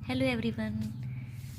Hello everyone.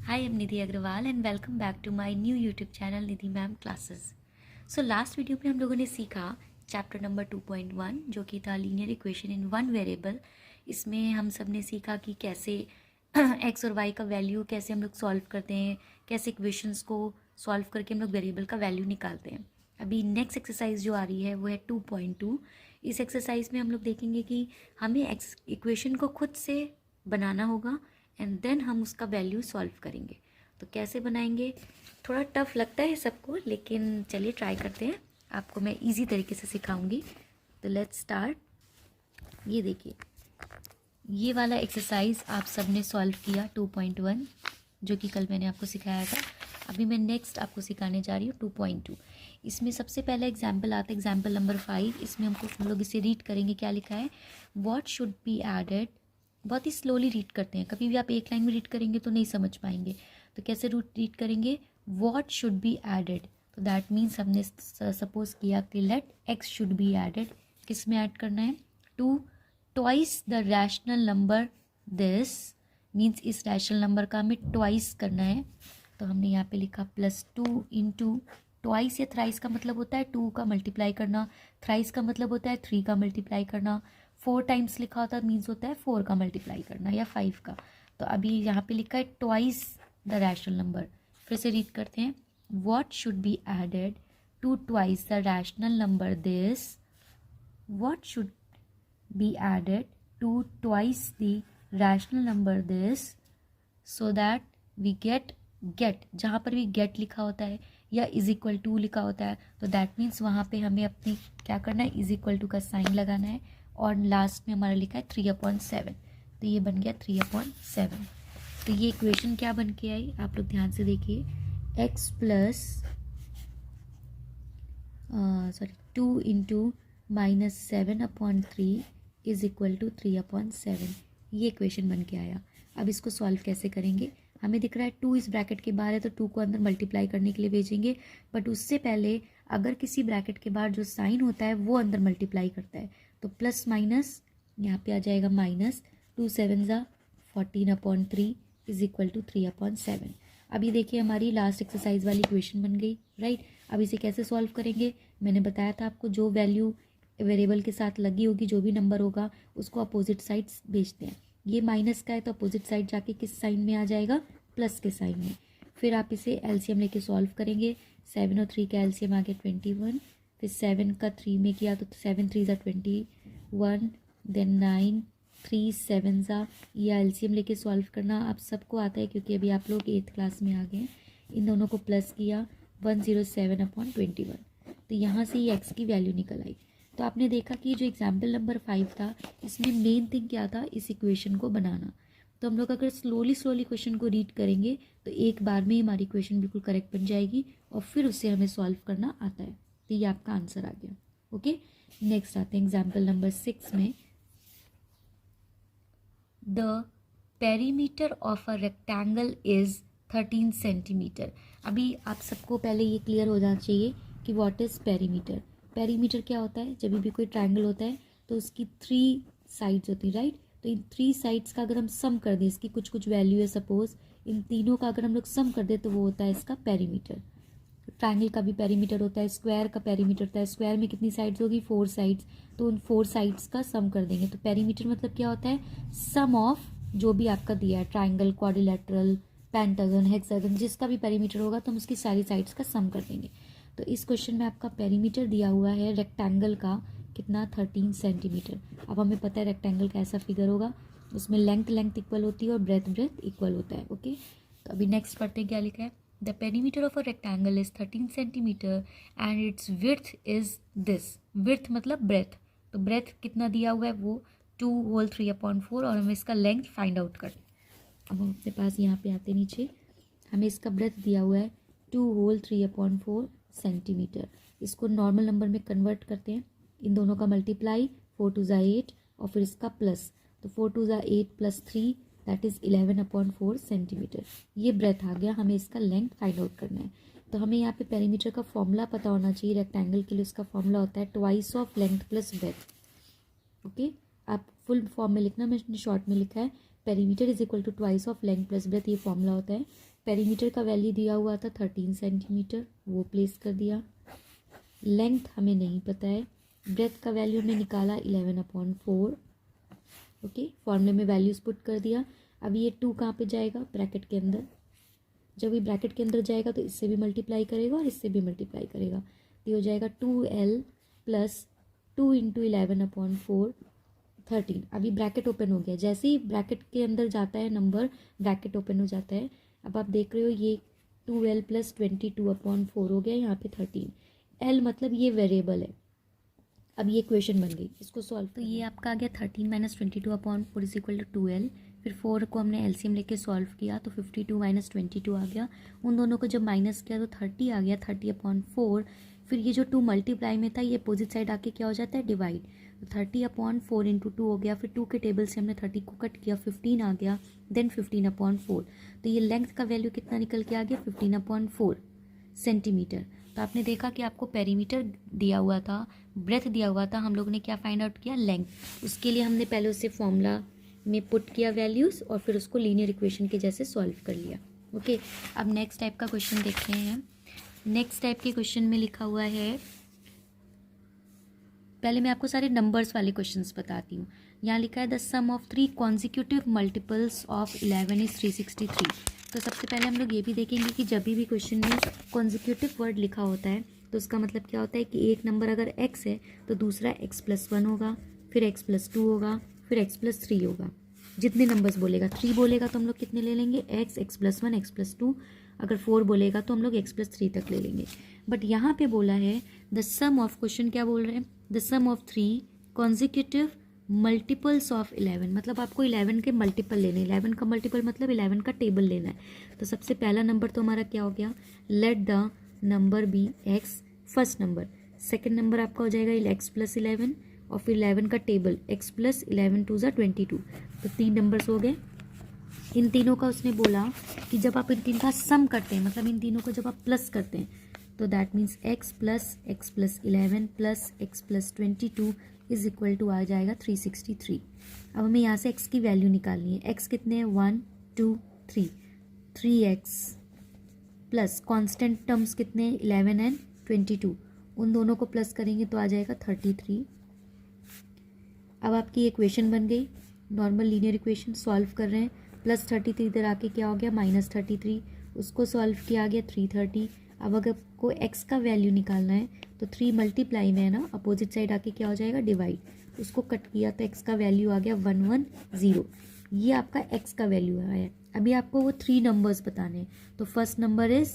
Hi, I'm Nidhi Agrawal and welcome back to my new YouTube channel Nidhi Ma'am Classes. So last video में हम लोगों ने सीखा chapter number 2.1 जो कि था linear equation in one variable. इसमें हम सब ने सीखा कि कैसे एक्स और वाई का वैल्यू कैसे हम लोग सॉल्व करते हैं, कैसे इक्वेशंस को सॉल्व करके हम लोग वेरिएबल का वैल्यू निकालते हैं। अभी नेक्स्ट एक्सरसाइज जो आ रही है वो है 2.2। इस एक्सरसाइज में हम लोग देखेंगे कि हमें इक्वेशन को खुद से बनाना होगा एंड देन हम उसका वैल्यू सॉल्व करेंगे। तो कैसे बनाएंगे, थोड़ा टफ लगता है सबको, लेकिन चलिए ट्राई करते हैं। आपको मैं इजी तरीके से सिखाऊंगी। तो लेट्स स्टार्ट। ये देखिए, ये वाला एक्सरसाइज आप सब ने सॉल्व किया 2.1 जो कि कल मैंने आपको सिखाया था। अभी मैं नेक्स्ट आपको सिखाने जा रही हूँ 2.2। इसमें सबसे पहला एग्जाम्पल आता है, एग्जाम्पल नंबर 5। इसमें हम लोग इसे रीड करेंगे। क्या लिखा है, व्हाट शुड बी एडेड। बहुत ही स्लोली रीड करते हैं, कभी भी आप एक लाइन में रीड करेंगे तो नहीं समझ पाएंगे। तो कैसे रीड करेंगे, व्हाट शुड बी एडेड। तो दैट मीन्स हमने सपोज किया कि let x should be added. किस में ऐड करना है, to twice the rational number this, means इस रैशनल नंबर का हमें ट्वाइस करना है। तो हमने यहाँ पे लिखा +2 इंटू ट्वाइस या थ्राइस का मतलब होता है 2 का मल्टीप्लाई करना, थ्राइस का मतलब होता है 3 का मल्टीप्लाई करना, 4 टाइम्स लिखा होता है मीन्स होता है 4 का मल्टीप्लाई करना या 5 का। तो अभी यहाँ पे लिखा है ट्वाइस द रैशनल नंबर। फिर से रीड करते हैं, what should be added to twice the rational number this. What should be added to twice the rational number this so that we get जहाँ पर भी गेट लिखा होता है या इज इक्वल टू लिखा होता है तो दैट मीन्स वहाँ पे हमें अपनी क्या करना है, इज इक्वल टू का साइन लगाना है। और लास्ट में हमारा लिखा है 3/7। तो ये बन गया 3/7। तो ये इक्वेशन क्या बन के आई, आप लोग ध्यान से देखिए, x plus 2 into -7/3 is equal to 3/7। ये इक्वेशन बन के आया। अब इसको सॉल्व कैसे करेंगे, हमें दिख रहा है 2 इस ब्रैकेट के बाहर है तो 2 को अंदर मल्टीप्लाई करने के लिए भेजेंगे। बट उससे पहले अगर किसी ब्रैकेट के बाहर जो साइन होता है वो अंदर मल्टीप्लाई करता है तो प्लस माइनस यहाँ पे आ जाएगा माइनस 2 7 ज़ा 14/3 इज इक्वल टू 3/7। अब ये देखिए हमारी लास्ट एक्सरसाइज वाली इक्वेशन बन गई, राइट। अब इसे कैसे सॉल्व करेंगे, मैंने बताया था आपको, जो वैल्यू वेरिएबल के साथ लगी होगी, जो भी नंबर होगा उसको अपोजिट साइड्स भेजते हैं। ये माइनस का है तो अपोजिट साइड जाके किस साइन में आ जाएगा, प्लस के साइन में। फिर आप इसे एलसीएम लेके सॉल्व करेंगे। 7 और 3 का एलसीएम आ गया 21। फिर 7 का 3 में किया तो 7 3 ज़ा 21, देन 9 3 7 ज़ा, या एलसीएम लेके सॉल्व करना आप सबको आता है क्योंकि अभी आप लोग 8th क्लास में आ गए हैं। इन दोनों को प्लस किया 107/21। तो यहाँ से ये एक्स की वैल्यू निकल आई। तो आपने देखा कि जो एग्जाम्पल नंबर 5 था इसमें मेन थिंग क्या था, इस इक्वेशन को बनाना। तो हम लोग अगर स्लोली क्वेश्चन को रीड करेंगे तो एक बार में ही हमारी इक्वेशन बिल्कुल करेक्ट बन जाएगी और फिर उससे हमें सॉल्व करना आता है। तो ये आपका आंसर आ गया। ओके, नेक्स्ट आते हैं एग्जाम्पल नंबर 6 में। The perimeter of a rectangle is 13 centimetre. अभी आप सबको पहले ये क्लियर हो जाना चाहिए कि व्हाट इज़ पेरीमीटर। पेरीमीटर क्या होता है, जब भी कोई ट्रायंगल होता है तो उसकी 3 साइड्स होती है, राइट। तो इन 3 साइड्स का अगर हम सम कर दें, इसकी कुछ वैल्यू है सपोज, इन तीनों का अगर हम लोग सम कर दें तो वो होता है इसका पेरीमीटर। ट्रायंगल का भी पेरीमीटर होता है, स्क्वायर का पेरीमीटर होता है। स्क्वायर में कितनी साइड्स होगी, 4 साइड्स। तो उन 4 साइड्स का सम कर देंगे। तो पेरीमीटर मतलब क्या होता है, सम ऑफ जो भी आपका दिया है, ट्रायंगल, क्वाड्रिलेटरल, पेंटागन, हेक्सागन, जिसका भी पेरीमीटर होगा तो हम उसकी सारी साइड्स का सम कर देंगे। तो इस क्वेश्चन में आपका पेरीमीटर दिया हुआ है रेक्टेंगल का कितना, 13 सेंटीमीटर। अब हमें पता है रेक्टेंगल का ऐसा फिगर होगा, उसमें लेंथ इक्वल होती है और ब्रेथ इक्वल होता है। ओके, तो अभी नेक्स्ट पढ़ते हैं क्या लिखा है। The perimeter of a rectangle is 13 centimetre and it's width is this. Width मतलब ब्रेथ, तो ब्रेथ कितना दिया हुआ है वो 2 होल 3/4 और हमें इसका लेंथ फाइंड आउट कर। अब हम अपने पास यहाँ पे आते नीचे, हमें इसका ब्रेथ दिया हुआ है 2 होल 3/4 सेंटीमीटर। इसको नॉर्मल नंबर में कन्वर्ट करते हैं, इन दोनों का मल्टीप्लाई 4 2 ज़ा 8 और फिर इसका प्लस, तो 4 2 ज़ा 8 प्लस 3 दैट इज़ 11/4 सेंटीमीटर। ये ब्रेथ आ गया, हमें इसका लेंथ फाइंड आउट करना है। तो हमें यहाँ पे पेरीमीटर का फॉर्मूला पता होना चाहिए। रेक्टेंगल के लिए उसका फॉर्मूला होता है twice of length plus breadth. Okay, आप फुल फॉर्म में लिखना, मैंने शॉर्ट में लिखा है perimeter is equal to twice of length plus breadth, ये फॉर्मूला होता है। पेरीमीटर का वैल्यू दिया हुआ था 13 सेंटीमीटर, वो प्लेस कर दिया। लेंथ हमें नहीं पता है, ब्रेथ का वैल्यू हमने निकाला 11/4। ओके, फॉर्मूले में वैल्यूज़ पुट कर दिया। अब ये 2 कहाँ पे जाएगा, ब्रैकेट के अंदर। जब ये ब्रैकेट के अंदर जाएगा तो इससे भी मल्टीप्लाई करेगा और इससे भी मल्टीप्लाई करेगा, तो ये हो जाएगा 2L प्लस 2 इंटू 11/4 13। अभी ब्रैकेट ओपन हो गया, जैसे ही ब्रैकेट के अंदर जाता है नंबर, ब्रैकेट ओपन हो जाता है। अब आप देख रहे हो ये 2L प्लस 22/4 हो गया, यहाँ पे 13। L मतलब ये वेरिएबल है। अब ये इक्वेशन बन गई, इसको सॉल्व, तो ये आपका आ गया 13 minus 22/4 is equal to 2L। फिर 4 को हमने एलसीएम लेके सॉल्व किया तो 52 माइनस 22 आ गया। उन दोनों को जब माइनस किया तो 30 आ गया, 30/4। फिर ये जो 2 मल्टीप्लाई में था ये अपोजिट साइड आके क्या हो जाता है, डिवाइड। तो 30/4 इंटू 2 हो गया। फिर 2 के टेबल से हमने 30 को कट किया, 15 आ गया, देन 15/4। तो ये लेंथ का वैल्यू कितना निकल के आ गया, 15/4 सेंटीमीटर। तो आपने देखा कि आपको पेरीमीटर दिया हुआ था, ब्रेथ दिया हुआ था, हम लोगों ने क्या फाइंड आउट किया, लेंथ। उसके लिए हमने पहले उससे फॉर्मूला में पुट किया वैल्यूज़ और फिर उसको लीनियर इक्वेशन के जैसे सॉल्व कर लिया। ओके, अब नेक्स्ट टाइप का क्वेश्चन देखते हैं। नेक्स्ट टाइप के क्वेश्चन में लिखा हुआ है, पहले मैं आपको सारे नंबर्स वाले क्वेश्चंस बताती हूँ। यहाँ लिखा है the sum of 3 consecutive multiples of 11 is 363। तो सबसे पहले हम लोग ये भी देखेंगे कि जब भी क्वेश्चन में कॉन्जिक्यूटिव वर्ड लिखा होता है तो उसका मतलब क्या होता है कि एक नंबर अगर x है तो दूसरा x+1 होगा, फिर x+2 होगा, फिर x+3 होगा। जितने नंबर्स बोलेगा, 3 बोलेगा तो हम लोग कितने ले लेंगे, x, x+1, x+2। अगर 4 बोलेगा तो हम लोग x+3 तक ले लेंगे। बट यहाँ पे बोला है द सम ऑफ, क्वेश्चन क्या बोल रहे हैं, the sum of 3 consecutive multiples of 11, मतलब आपको 11 के मल्टीपल लेने, 11 का मल्टीपल मतलब 11 का टेबल लेना है। तो सबसे पहला नंबर तो हमारा क्या हो गया, let the number be x, first number. Second number आपका हो जाएगा x+11 और फिर 11 का टेबल x+11 2 ज़ा 22। तो 3 नंबर्स हो गए। इन तीनों का उसने बोला कि जब आप इन तीन का सम करते हैं, मतलब इन तीनों को जब आप प्लस करते हैं तो that means x+11 plus x+22 is equal to आ जाएगा 363। अब हमें यहाँ से x की वैल्यू निकालनी है। x कितने हैं, 1 2 3, 3x प्लस कॉन्स्टेंट टर्म्स कितने हैं, 11 एंड 22, उन दोनों को प्लस करेंगे तो आ जाएगा 33। अब आपकी इक्वेशन बन गई, नॉर्मल लीनियर इक्वेशन सॉल्व कर रहे हैं। +33 इधर आके क्या हो गया, -33, उसको सॉल्व किया गया 330। अब अगर आपको x का वैल्यू निकालना है तो 3 मल्टीप्लाई में है ना, अपोजिट साइड आके क्या हो जाएगा, डिवाइड। उसको कट किया तो x का वैल्यू आ गया 110। ये आपका x का वैल्यू आया। अभी आपको वो 3 नंबर्स बताने हैं। तो first number is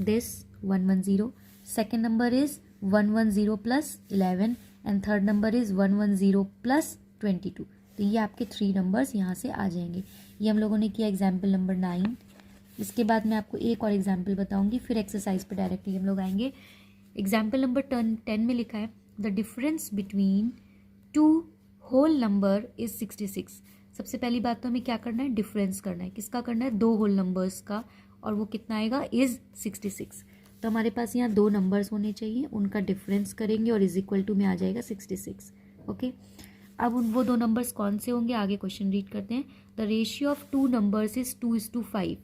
this 110, second number is 110 plus 11 and third number is 110 plus 22। तो ये आपके 3 नंबर्स यहाँ से आ जाएंगे। ये हम लोगों ने किया एग्जाम्पल नंबर 9। इसके बाद मैं आपको एक और एग्जाम्पल बताऊंगी, फिर एक्सरसाइज पर डायरेक्टली हम लोग आएंगे। एग्जाम्पल नंबर 10 में लिखा है the difference between 2 whole number is 66। सबसे पहली बात तो हमें क्या करना है, डिफरेंस करना है। किसका करना है, 2 होल नंबर्स का, और वो कितना आएगा, इज 66। तो हमारे पास यहाँ 2 नंबर्स होने चाहिए, उनका डिफरेंस करेंगे और इज इक्वल टू में आ जाएगा 66। ओके, अब वो 2 नंबर्स कौन से होंगे, आगे क्वेश्चन रीड करते हैं। The ratio of 2 numbers is 2:5।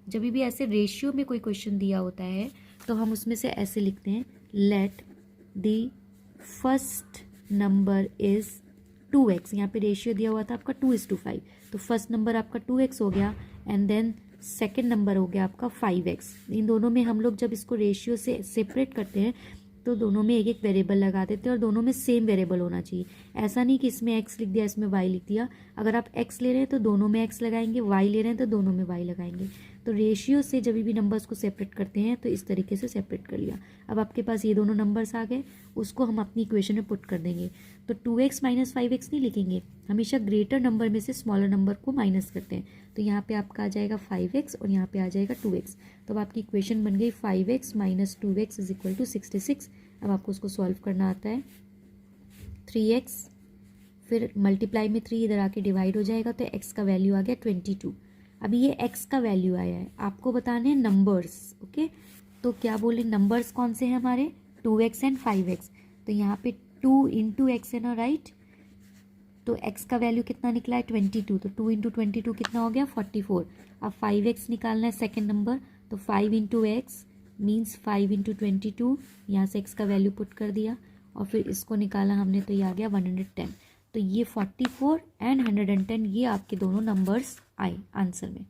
जब भी ऐसे रेशियो में कोई क्वेश्चन दिया होता है तो हम उसमें से ऐसे लिखते हैं, let the first number is 2x। यहाँ पे रेशियो दिया हुआ था आपका 2:5, तो फर्स्ट नंबर आपका 2x हो गया एंड देन सेकेंड नंबर हो गया आपका 5x। इन दोनों में हम लोग जब इसको रेशियो से सेपरेट करते हैं तो दोनों में एक एक वेरिएबल लगा देते हैं और दोनों में सेम वेरिएबल होना चाहिए। ऐसा नहीं कि इसमें x लिख दिया इसमें y लिख दिया। अगर आप x ले रहे हैं तो दोनों में x लगाएंगे, y ले रहे हैं तो दोनों में y लगाएंगे। तो रेशियो से जब भी नंबर्स को सेपरेट करते हैं तो इस तरीके से सेपरेट कर लिया। अब आपके पास ये दोनों नंबर्स आ गए, उसको हम अपनी इक्वेशन में पुट कर देंगे। तो 2x माइनस 5x नहीं लिखेंगे, हमेशा ग्रेटर नंबर में से स्मॉलर नंबर को माइनस करते हैं। तो यहाँ पे आपका आ जाएगा 5x और यहाँ पे आ जाएगा 2x। तो अब आपकी इक्वेशन बन गई 5x minus 2x is equal to 66। अब आपको उसको सॉल्व करना आता है। 3x फिर मल्टीप्लाई में 3 इधर आके डिवाइड हो जाएगा तो x का वैल्यू आ गया 22। अभी ये x का वैल्यू आया है, आपको बताने हैं नंबर्स। ओके, तो क्या बोले, नंबर्स कौन से हैं हमारे, 2x एंड 5x। तो यहाँ पे 2 इंटू एक्स है ना, राइट। तो x का वैल्यू कितना निकला है 22, तो 2 इंटू 22 कितना हो गया 44। अब 5x निकालना है सेकेंड नंबर, तो 5 इंटू एक्स मीन्स 5 इंटू 22, यहाँ से x का वैल्यू पुट कर दिया और फिर इसको निकाला हमने तो ये आ गया 110। तो ये 44 एंड 110 ये आपके दोनों नंबर्स आए आंसर में।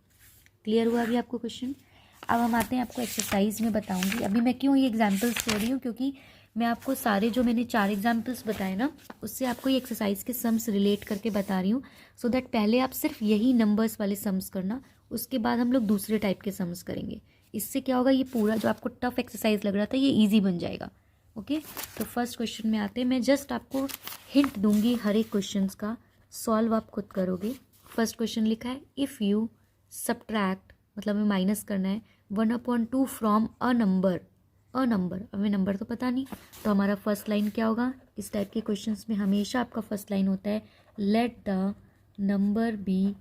क्लियर हुआ अभी आपको क्वेश्चन। अब हम आते हैं आपको एक्सरसाइज में बताऊंगी। अभी मैं क्यों ये एग्जांपल्स दे रही हूँ, क्योंकि मैं आपको सारे जो मैंने 4 एग्जांपल्स बताए ना उससे आपको ये एक्सरसाइज के सम्स रिलेट करके बता रही हूँ, सो दैट पहले आप सिर्फ यही नंबर्स वाले सम्स करना, उसके बाद हम लोग दूसरे टाइप के सम्स करेंगे। इससे क्या होगा, ये पूरा जो आपको टफ एक्सरसाइज लग रहा था ये ईजी बन जाएगा। ओके तो फर्स्ट क्वेश्चन में आते हैं। मैं जस्ट आपको हिंट दूंगी हर एक क्वेश्चन का, सॉल्व आप खुद करोगे। फर्स्ट क्वेश्चन लिखा है इफ़ यू सब्ट्रैक्ट, मतलब हमें माइनस करना है 1/2 फ्रॉम अ नंबर। हमें नंबर तो पता नहीं, तो हमारा फर्स्ट लाइन क्या होगा। इस टाइप के क्वेश्चंस में हमेशा आपका फर्स्ट लाइन होता है let the number be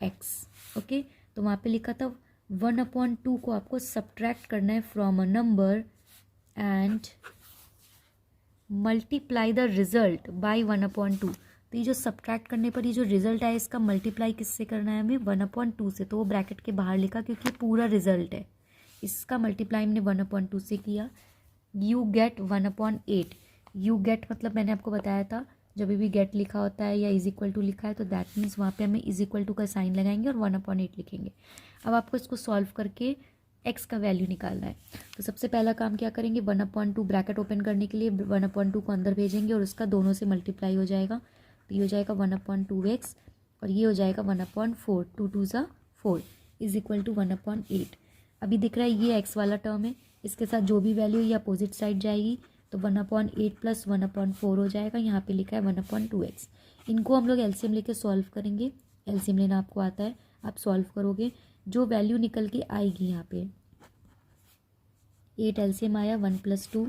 x. Okay तो वहाँ पे लिखा था 1/2 को आपको सब्ट्रैक्ट करना है from a number and multiply the result by 1/2। तो ये जो सब्ट्रैक्ट करने पर ये जो रिजल्ट है इसका मल्टीप्लाई किससे करना है हमें 1/2 से, तो वो ब्रैकेट के बाहर लिखा क्योंकि पूरा रिजल्ट है। इसका मल्टीप्लाई हमने 1/2 से किया। You get 1/8। यू गेट मतलब मैंने आपको बताया था जब भी गेट लिखा होता है या इज इक्वल टू लिखा है तो दैट मीन्स वहाँ पे हमें इज इक्वल टू का साइन लगाएंगे और 1/8 लिखेंगे। अब आपको इसको सॉल्व करके एक्स का वैल्यू निकालना है। तो सबसे पहला काम क्या करेंगे 1/2 ब्रैकेट ओपन करने के लिए 1/2 को अंदर भेजेंगे और उसका दोनों से मल्टीप्लाई हो जाएगा। तो ये हो जाएगा 1/2x और ये हो जाएगा 1/4, 2 2 ज़ा 4 इज इक्वल टू 1/8। अभी दिख रहा है ये x वाला टर्म है, इसके साथ जो भी वैल्यू ये अपोजिट साइड जाएगी तो 1/8 प्लस 1/4 हो जाएगा। यहाँ पे लिखा है 1/2x। इनको हम लोग एलसीएम लेके सॉल्व करेंगे। एलसीएम लेना आपको आता है, आप सॉल्व करोगे जो वैल्यू निकल के आएगी यहाँ पे 8 एलसीएम आया 1 + 2,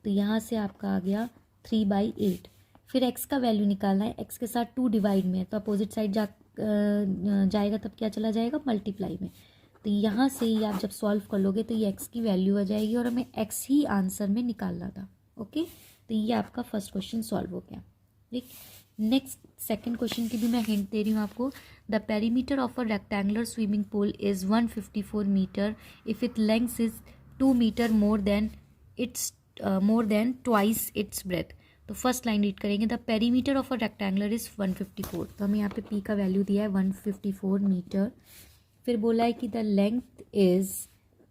तो यहाँ से आपका आ गया 3/8। फिर x का वैल्यू निकालना है, x के साथ 2 डिवाइड में है तो अपोजिट साइड जाएगा तब क्या चला जाएगा मल्टीप्लाई में। तो यहाँ से ही आप जब सॉल्व कर लोगे तो ये x की वैल्यू आ जाएगी और हमें x ही आंसर में निकालना था। ओके तो ये आपका फर्स्ट क्वेश्चन सॉल्व हो गया। ठीक, नेक्स्ट सेकंड क्वेश्चन की भी मैं हिंट दे रही हूँ आपको। The perimeter of a rectangular swimming pool is 154 metre if it length is 2 metre more than twice its breadth. तो फर्स्ट लाइन रीड करेंगे the perimeter of a rectangular is 154। तो हमें यहाँ पे p का वैल्यू दिया है 154 मीटर। फिर बोला है कि the length is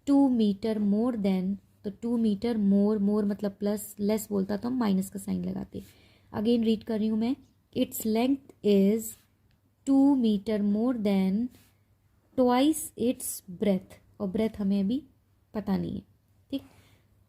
2 metre more than, तो 2 मीटर मोर मतलब प्लस, लेस बोलता तो हम माइनस का साइन लगाते। अगेन रीड कर रही हूँ मैं, its length is 2 metre more than twice its breadth, और ब्रेथ हमें अभी पता नहीं है। ठीक,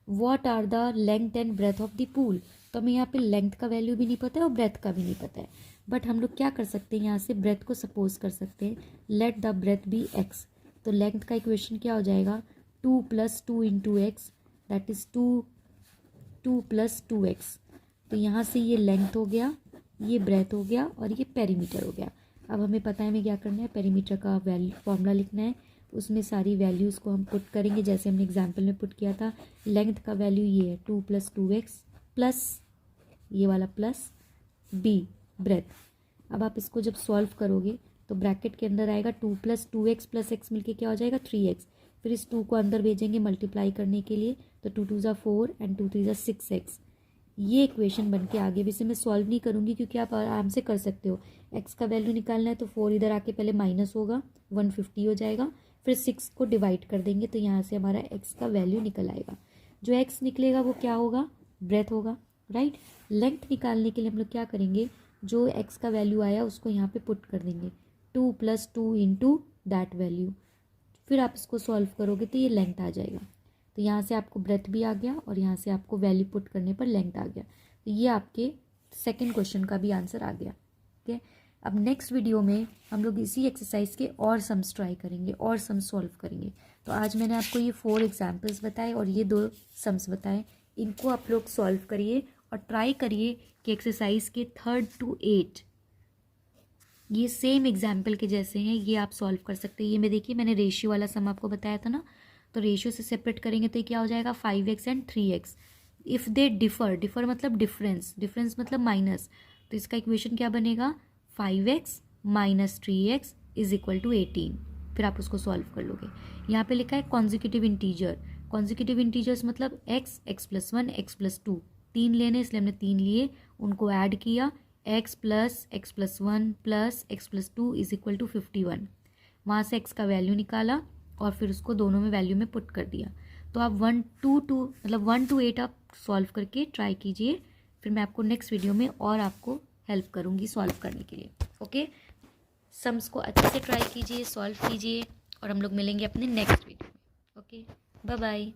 what are the length and breadth of the pool. तो हमें यहाँ पे लेंथ का वैल्यू भी नहीं पता है और ब्रेथ का भी नहीं पता है, बट हम लोग क्या कर सकते हैं यहाँ से ब्रेथ को सपोज कर सकते हैं let the breadth be x. तो लेंथ का इक्वेशन क्या हो जाएगा 2 + 2 into x that is 2 + 2x। तो यहाँ से ये लेंथ हो गया, ये ब्रेथ हो गया और ये पेरीमीटर हो गया। अब हमें पता है हमें क्या करना है, पेरीमीटर का वैल्यू फॉर्मूला लिखना है, उसमें सारी वैल्यूज़ को हम पुट करेंगे जैसे हमने एग्जाम्पल में पुट किया था। लेंथ का वैल्यू ये है 2 + 2x प्लस ये वाला प्लस b ब्रेथ। अब आप इसको जब सॉल्व करोगे तो ब्रैकेट के अंदर आएगा 2 + 2x + x मिलके क्या हो जाएगा 3x। फिर इस 2 को अंदर भेजेंगे मल्टीप्लाई करने के लिए, तो 2 2 ज़ा 4 एंड 2 3 ज़ा 6x। ये इक्वेशन बन के आगे भी से मैं सॉल्व नहीं करूँगी क्योंकि आप आराम से कर सकते हो। x का वैल्यू निकालना है तो 4 इधर आके पहले माइनस होगा 150 हो जाएगा, फिर 6 को डिवाइड कर देंगे तो यहाँ से हमारा x का वैल्यू निकल आएगा। जो x निकलेगा वो क्या होगा ब्रेथ होगा, राइट। लेंथ निकालने के लिए हम लोग क्या करेंगे, जो x का वैल्यू आया उसको यहाँ पे पुट कर देंगे 2 + 2 इंटू दैट वैल्यू। फिर आप इसको सॉल्व करोगे तो ये लेंथ आ जाएगा। तो यहाँ से आपको ब्रेथ भी आ गया और यहाँ से आपको वैल्यू पुट करने पर लेंथ आ गया। तो ये आपके सेकंड क्वेश्चन का भी आंसर आ गया। ठीक है, अब नेक्स्ट वीडियो में हम लोग इसी एक्सरसाइज के और सम्स ट्राई करेंगे और सम्स सॉल्व करेंगे। तो आज मैंने आपको ये 4 एग्जाम्पल्स बताए और ये 2 सम्स बताए, इनको आप लोग सॉल्व करिए और ट्राई करिए कि एक्सरसाइज के 3rd to 8 ये सेम एग्जाम्पल के जैसे हैं, ये आप सॉल्व कर सकते हैं। ये में देखिए मैंने रेशियो वाला सम आपको बताया था ना, तो रेशियो से सेपरेट करेंगे तो ये क्या हो जाएगा 5x and 3x। If they differ मतलब डिफरेंस मतलब माइनस, तो इसका इक्वेशन क्या बनेगा, 5x minus 3x is equal to 18। फिर आप उसको सॉल्व कर लोगे। यहाँ पे लिखा है कॉन्जिक्यूटिव इंटीजर, कॉन्जिक्यूटिव इंटीजर्स मतलब x, x+1, x+2, 3 लेने इसलिए हमने 3 लिए, उनको ऐड किया, x plus x+1 plus x+2 is equal to 51। वहाँ से x का वैल्यू निकाला और फिर उसको दोनों में वैल्यू में पुट कर दिया। तो आप 1 to 8 आप सॉल्व करके ट्राई कीजिए, फिर मैं आपको नेक्स्ट वीडियो में और आपको हेल्प करूँगी सॉल्व करने के लिए। ओके, सम्स को अच्छे से ट्राई कीजिए, सॉल्व कीजिए और हम लोग मिलेंगे अपने नेक्स्ट वीडियो में। Okay, bye bye.